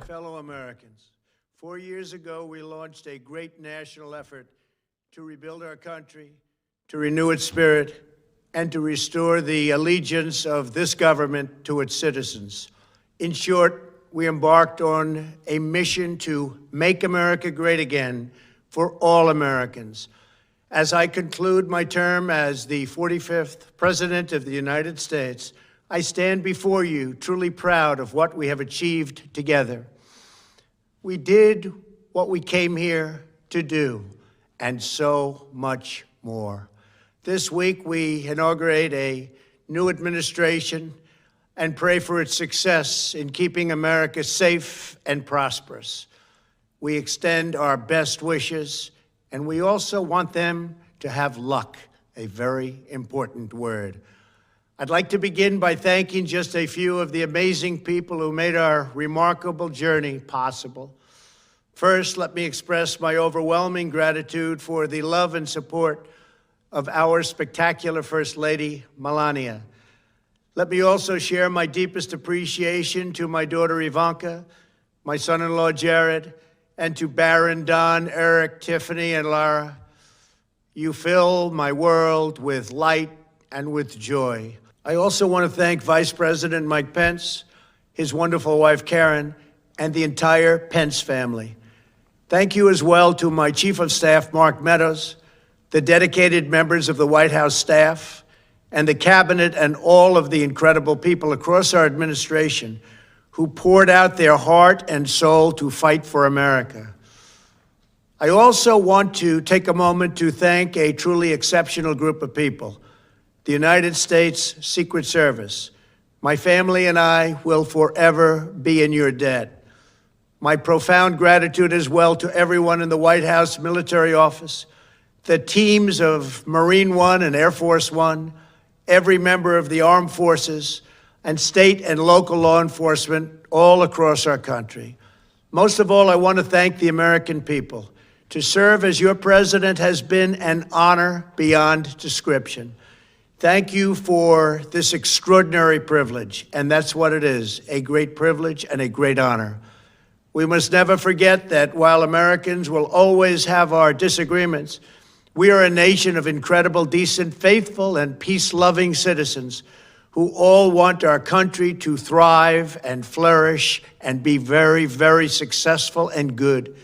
fellow Americans, 4 years ago, we launched a great national effort to rebuild our country, to renew its spirit, and to restore the allegiance of this government to its citizens. In short, we embarked on a mission to make America great again for all Americans. As I conclude my term as the 45th President of the United States, I stand before you truly proud of what we have achieved together. We did what we came here to do, and so much more. This week, we inaugurate a new administration and pray for its success in keeping America safe and prosperous. We extend our best wishes, and we also want them to have luck, a very important word. I'd like to begin by thanking just a few of the amazing people who made our remarkable journey possible. First, let me express my overwhelming gratitude for the love and support of our spectacular First Lady, Melania. Let me also share my deepest appreciation to my daughter Ivanka, my son-in-law Jared, and to Barron, Don, Eric, Tiffany, and Lara. You fill my world with light and with joy. I also want to thank Vice President Mike Pence, his wonderful wife Karen, and the entire Pence family. Thank you as well to my Chief of Staff, Mark Meadows, the dedicated members of the White House staff, and the cabinet, and all of the incredible people across our administration who poured out their heart and soul to fight for America. I also want to take a moment to thank a truly exceptional group of people, the United States Secret Service. My family and I will forever be in your debt. My profound gratitude as well to everyone in the White House Military Office, the teams of Marine One and Air Force One, every member of the armed forces, and state and local law enforcement all across our country. Most of all, I want to thank the American people. To serve as your president has been an honor beyond description. Thank you for this extraordinary privilege, and that's what it is, a great privilege and a great honor. We must never forget that while Americans will always have our disagreements, we are a nation of incredible, decent, faithful, and peace-loving citizens who all want our country to thrive and flourish and be very, very successful and good.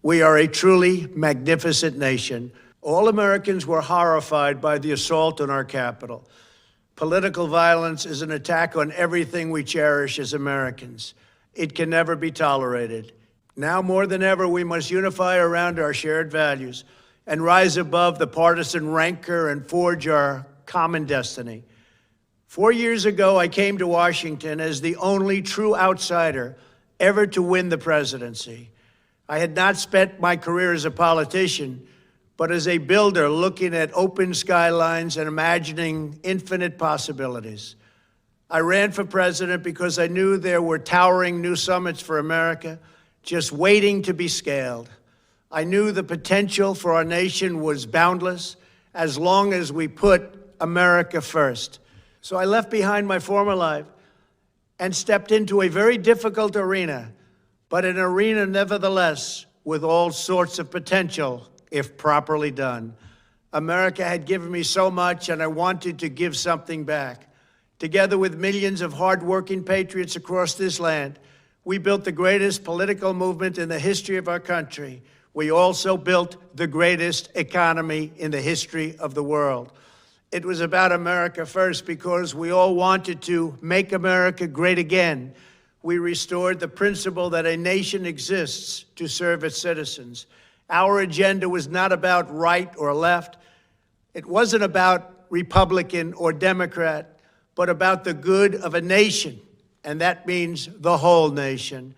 We are a truly magnificent nation. All Americans were horrified by the assault on our Capitol. Political violence is an attack on everything we cherish as Americans. It can never be tolerated. Now more than ever, we must unify around our shared values and rise above the partisan rancor and forge our common destiny. 4 years ago, I came to Washington as the only true outsider ever to win the presidency. I had not spent my career as a politician, but as a builder looking at open skylines and imagining infinite possibilities. I ran for president because I knew there were towering new summits for America just waiting to be scaled. I knew the potential for our nation was boundless as long as we put America first. So I left behind my former life and stepped into a very difficult arena, but an arena nevertheless with all sorts of potential if properly done. America had given me so much, and I wanted to give something back. Together with millions of hardworking patriots across this land, we built the greatest political movement in the history of our country. We also built the greatest economy in the history of the world. It was about America first because we all wanted to make America great again. We restored the principle that a nation exists to serve its citizens. Our agenda was not about right or left. It wasn't about Republican or Democrat, but about the good of a nation, and that means the whole nation.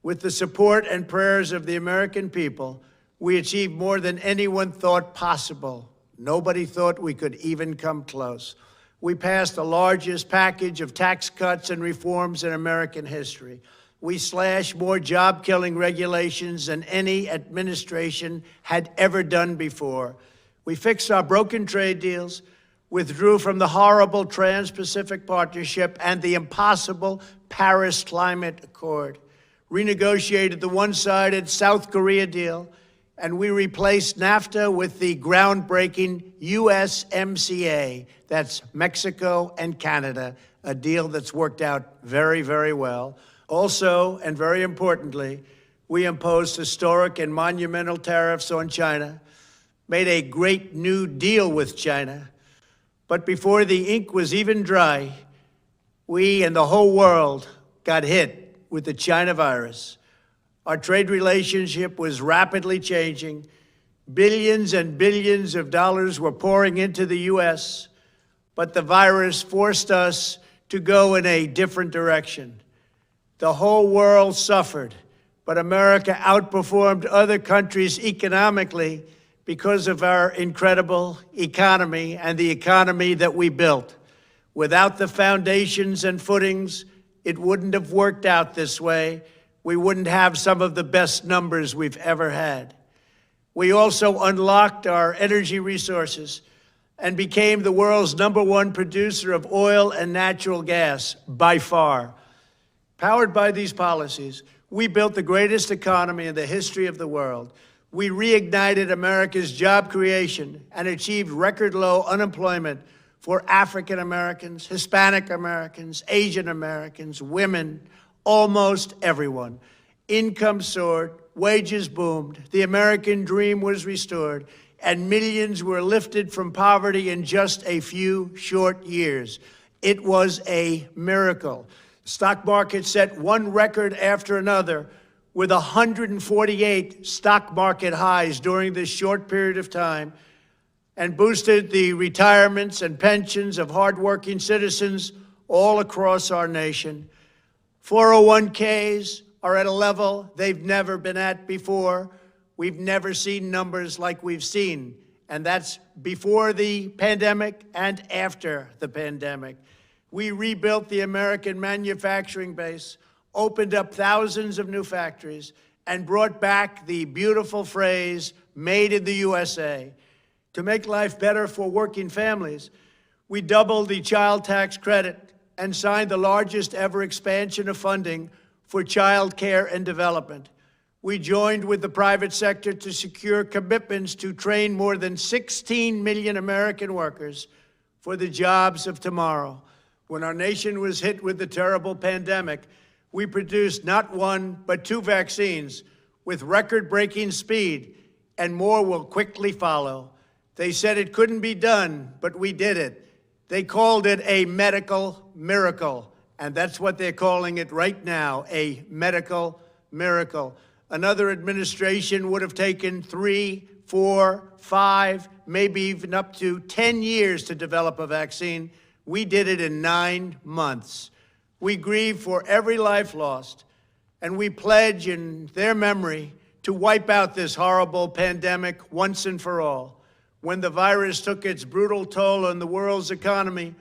With the support and prayers of the American people, we achieved more than anyone thought possible. Nobody thought we could even come close. We passed the largest package of tax cuts and reforms in American history. We slashed more job-killing regulations than any administration had ever done before. We fixed our broken trade deals, withdrew from the horrible Trans-Pacific Partnership and the impossible Paris Climate Accord, renegotiated the one-sided South Korea deal, and we replaced NAFTA with the groundbreaking USMCA. That's Mexico and Canada, a deal that's worked out very, very well. Also, and very importantly, we imposed historic and monumental tariffs on China, made a great new deal with China. But before the ink was even dry, we and the whole world got hit with the China virus. Our trade relationship was rapidly changing. Billions and billions of dollars were pouring into the U.S., but the virus forced us to go in a different direction. The whole world suffered, but America outperformed other countries economically because of our incredible economy and the economy that we built. Without the foundations and footings, it wouldn't have worked out this way. We wouldn't have some of the best numbers we've ever had. We also unlocked our energy resources and became the world's #1 producer of oil and natural gas, by far. Powered by these policies, we built the greatest economy in the history of the world. We reignited America's job creation and achieved record low unemployment for African Americans, Hispanic Americans, Asian Americans, women, almost everyone. Income soared, wages boomed, the American dream was restored, and millions were lifted from poverty in just a few short years. It was a miracle. The stock market set one record after another, with 148 stock market highs during this short period of time, and boosted the retirements and pensions of hardworking citizens all across our nation. 401ks are at a level they've never been at before. We've never seen numbers like we've seen, and that's before the pandemic and after the pandemic. We rebuilt the American manufacturing base, opened up thousands of new factories, and brought back the beautiful phrase, "Made in the USA." To make life better for working families, we doubled the child tax credit and signed the largest ever expansion of funding for child care and development. We joined with the private sector to secure commitments to train more than 16 million American workers for the jobs of tomorrow. When our nation was hit with the terrible pandemic, we produced not one, but 2 vaccines with record-breaking speed, and more will quickly follow. They said it couldn't be done, but we did it. They called it a medical miracle, and that's what they're calling it right now, a medical miracle. Another administration would have taken 3, 4, 5, maybe even up to 10 years to develop a vaccine. We did it in 9 months. We grieve for every life lost, and we pledge in their memory to wipe out this horrible pandemic once and for all. When the virus took its brutal toll on the world's economy,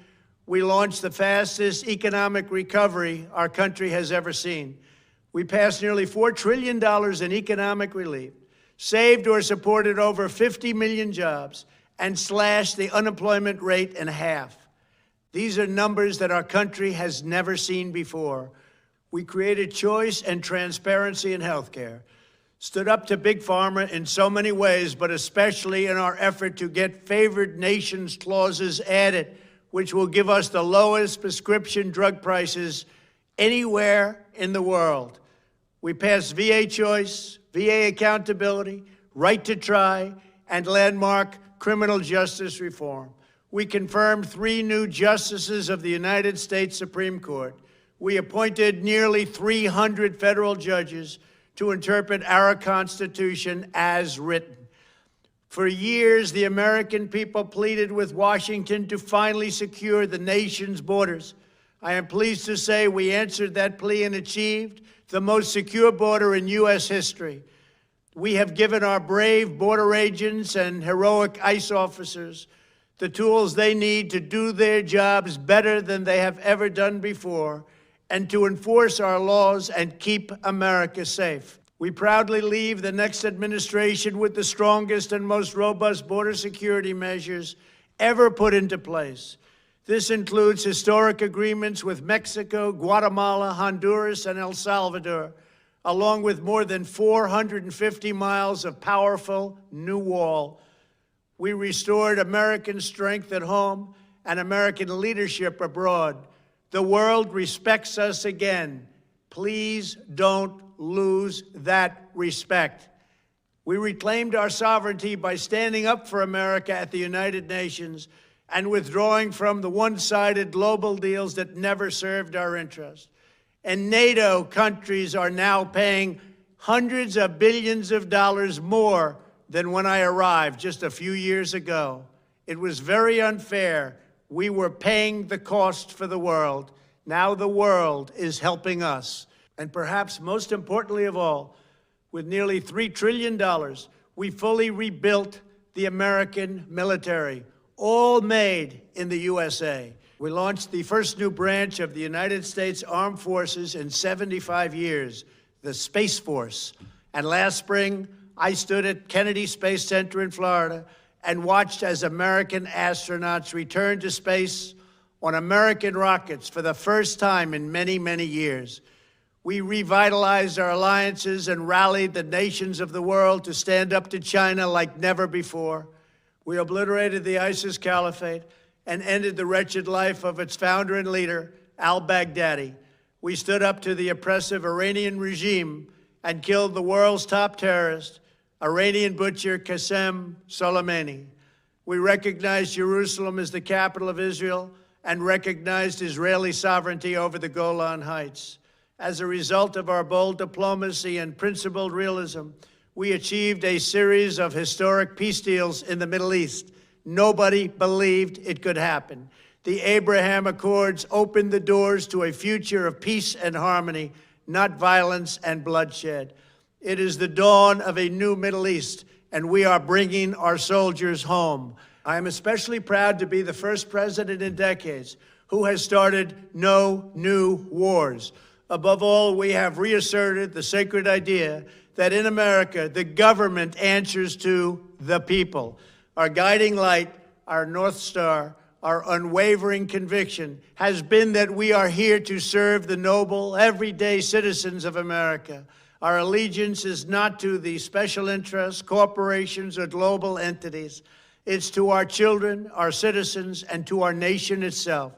we launched the fastest economic recovery our country has ever seen. We passed nearly $4 trillion in economic relief, saved or supported over 50 million jobs, and slashed the unemployment rate in half. These are numbers that our country has never seen before. We created choice and transparency in healthcare, stood up to Big Pharma in so many ways, but especially in our effort to get favored nations clauses added, which will give us the lowest prescription drug prices anywhere in the world. We passed VA choice, VA accountability, right to try, and landmark criminal justice reform. We confirmed 3 new justices of the United States Supreme Court. We appointed nearly 300 federal judges to interpret our Constitution as written. For years, the American people pleaded with Washington to finally secure the nation's borders. I am pleased to say we answered that plea and achieved the most secure border in U.S. history. We have given our brave border agents and heroic ICE officers the tools they need to do their jobs better than they have ever done before, and to enforce our laws and keep America safe. We proudly leave the next administration with the strongest and most robust border security measures ever put into place. This includes historic agreements with Mexico, Guatemala, Honduras, and El Salvador, along with more than 450 miles of powerful new wall. We restored American strength at home and American leadership abroad. The world respects us again. Please don't lose that respect. We reclaimed our sovereignty by standing up for America at the United Nations and withdrawing from the one-sided global deals that never served our interests. And NATO countries are now paying hundreds of billions of dollars more than when I arrived just a few years ago. It was very unfair. We were paying the cost for the world. Now the world is helping us. And perhaps most importantly of all, with nearly $3 trillion, we fully rebuilt the American military, all made in the USA. We launched the first new branch of the United States Armed Forces in 75 years, the Space Force. And last spring, I stood at Kennedy Space Center in Florida and watched as American astronauts returned to space on American rockets for the first time in many, many years. We revitalized our alliances and rallied the nations of the world to stand up to China like never before. We obliterated the ISIS caliphate and ended the wretched life of its founder and leader, al-Baghdadi. We stood up to the oppressive Iranian regime and killed the world's top terrorist, Iranian butcher Qasem Soleimani. We recognized Jerusalem as the capital of Israel and recognized Israeli sovereignty over the Golan Heights. As a result of our bold diplomacy and principled realism, we achieved a series of historic peace deals in the Middle East. Nobody believed it could happen. The Abraham Accords opened the doors to a future of peace and harmony, not violence and bloodshed. It is the dawn of a new Middle East, and we are bringing our soldiers home. I am especially proud to be the first president in decades who has started no new wars. Above all, we have reasserted the sacred idea that in America, the government answers to the people. Our guiding light, our North Star, our unwavering conviction has been that we are here to serve the noble, everyday citizens of America. Our allegiance is not to the special interests, corporations, or global entities. It's to our children, our citizens, and to our nation itself.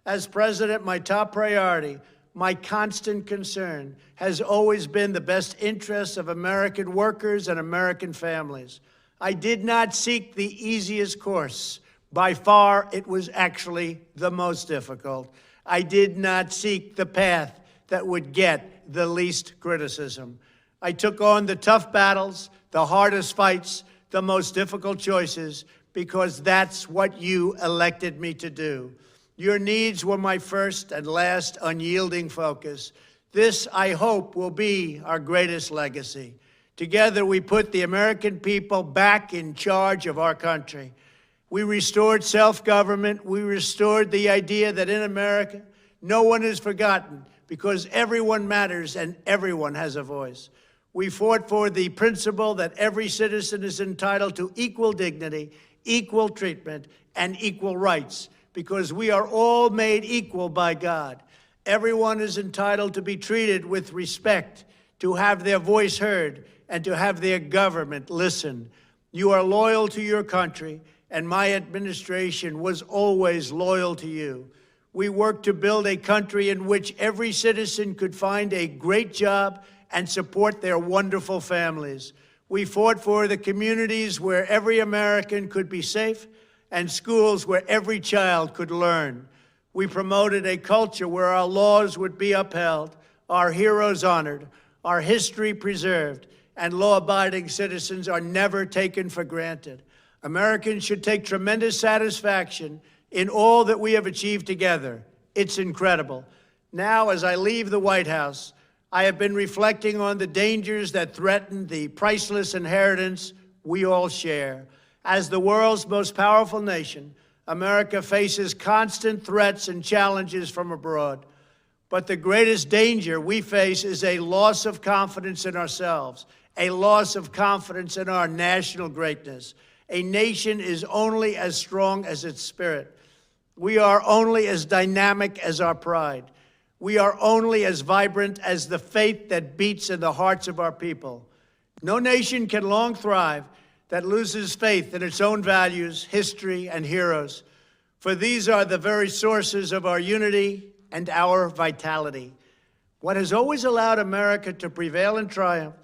As president, my top priority, my constant concern has always been the best interests of American workers and American families. I did not seek the easiest course. By far, it was actually the most difficult. I did not seek the path that would get the least criticism. I took on the tough battles, the hardest fights, the most difficult choices, because that's what you elected me to do. Your needs were my first and last unyielding focus. This, I hope, will be our greatest legacy. Together, we put the American people back in charge of our country. We restored self-government. We restored the idea that in America, no one is forgotten because everyone matters and everyone has a voice. We fought for the principle that every citizen is entitled to equal dignity, equal treatment, and equal rights, because we are all made equal by God. Everyone is entitled to be treated with respect, to have their voice heard, and to have their government listen. You are loyal to your country, and my administration was always loyal to you. We worked to build a country in which every citizen could find a great job and support their wonderful families. We fought for the communities where every American could be safe and schools where every child could learn. We promoted a culture where our laws would be upheld, our heroes honored, our history preserved, and law-abiding citizens are never taken for granted. Americans should take tremendous satisfaction in all that we have achieved together. It's incredible. Now, as I leave the White House, I have been reflecting on the dangers that threaten the priceless inheritance we all share. As the world's most powerful nation, America faces constant threats and challenges from abroad. But the greatest danger we face is a loss of confidence in ourselves, a loss of confidence in our national greatness. A nation is only as strong as its spirit. We are only as dynamic as our pride. We are only as vibrant as the faith that beats in the hearts of our people. No nation can long thrive that loses faith in its own values, history, and heroes, for these are the very sources of our unity and our vitality. What has always allowed America to prevail and triumph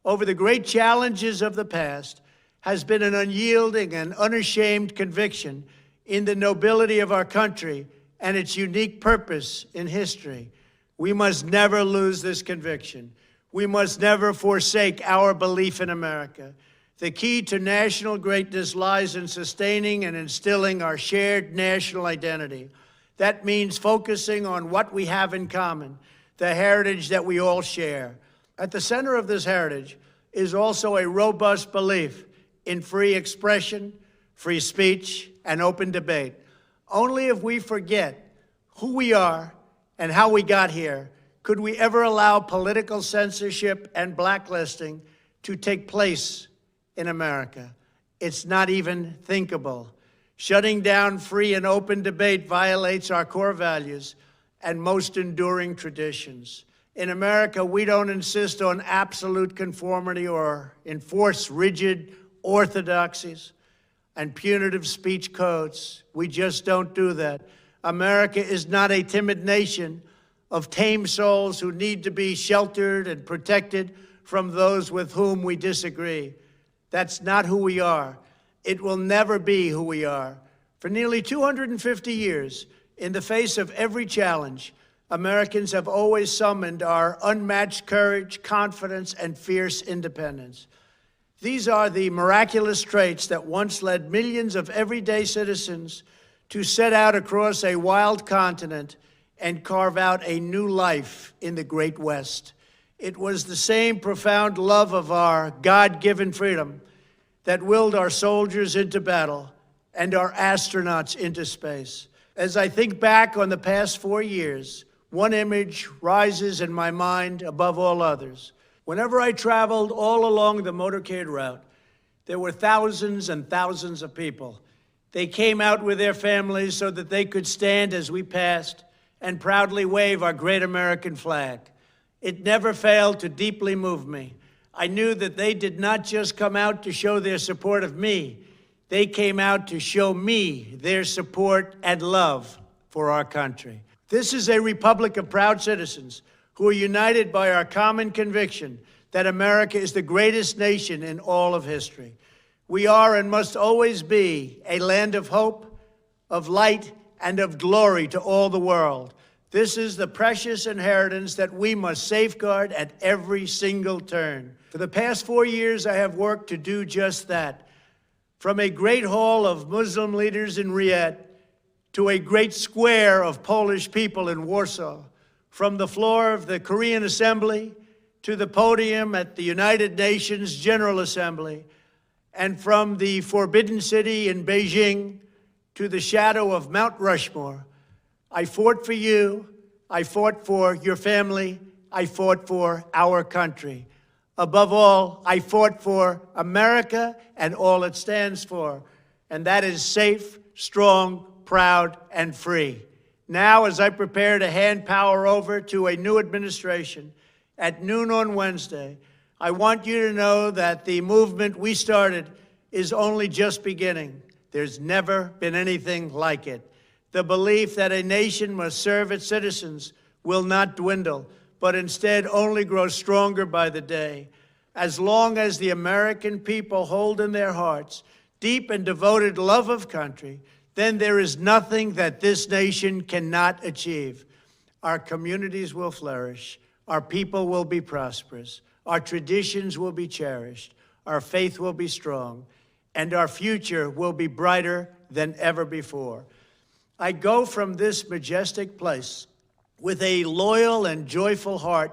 over the great challenges of the past has been an unyielding and unashamed conviction in the nobility of our country and its unique purpose in history. We must never lose this conviction. We must never forsake our belief in America. The key to national greatness lies in sustaining and instilling our shared national identity. That means focusing on what we have in common, the heritage that we all share. At the center of this heritage is also a robust belief in free expression, free speech, and open debate. Only if we forget who we are and how we got here could we ever allow political censorship and blacklisting to take place in America. It's not even thinkable. Shutting down free and open debate violates our core values and most enduring traditions. In America, we don't insist on absolute conformity or enforce rigid orthodoxies and punitive speech codes. We just don't do that. America is not a timid nation of tame souls who need to be sheltered and protected from those with whom we disagree. That's not who we are. It will never be who we are. For nearly 250 years, in the face of every challenge, Americans have always summoned our unmatched courage, confidence, and fierce independence. These are the miraculous traits that once led millions of everyday citizens to set out across a wild continent and carve out a new life in the Great West. It was the same profound love of our God-given freedom that willed our soldiers into battle and our astronauts into space. As I think back on the past 4 years, one image rises in my mind above all others. Whenever I traveled all along the motorcade route, there were thousands and thousands of people. They came out with their families so that they could stand as we passed and proudly wave our great American flag. It never failed to deeply move me. I knew that they did not just come out to show their support of me. They came out to show me their support and love for our country. This is a republic of proud citizens who are united by our common conviction that America is the greatest nation in all of history. We are and must always be a land of hope, of light, and of glory to all the world. This is the precious inheritance that we must safeguard at every single turn. For the past 4 years, I have worked to do just that. From a great hall of Muslim leaders in Riyadh to a great square of Polish people in Warsaw, from the floor of the Korean Assembly to the podium at the United Nations General Assembly, and from the Forbidden City in Beijing to the shadow of Mount Rushmore, I fought for you, I fought for your family, I fought for our country. Above all, I fought for America and all it stands for, and that is safe, strong, proud, and free. Now, as I prepare to hand power over to a new administration at noon on Wednesday, I want you to know that the movement we started is only just beginning. There's never been anything like it. The belief that a nation must serve its citizens will not dwindle, but instead only grow stronger by the day. As long as the American people hold in their hearts deep and devoted love of country, then there is nothing that this nation cannot achieve. Our communities will flourish, our people will be prosperous, our traditions will be cherished, our faith will be strong, and our future will be brighter than ever before. I go from this majestic place with a loyal and joyful heart,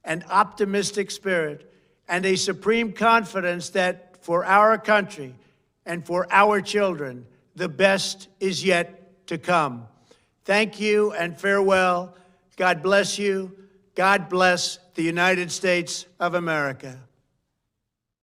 an optimistic spirit, and a supreme confidence that for our country and for our children, the best is yet to come. Thank you and farewell. God bless you. God bless the United States of America.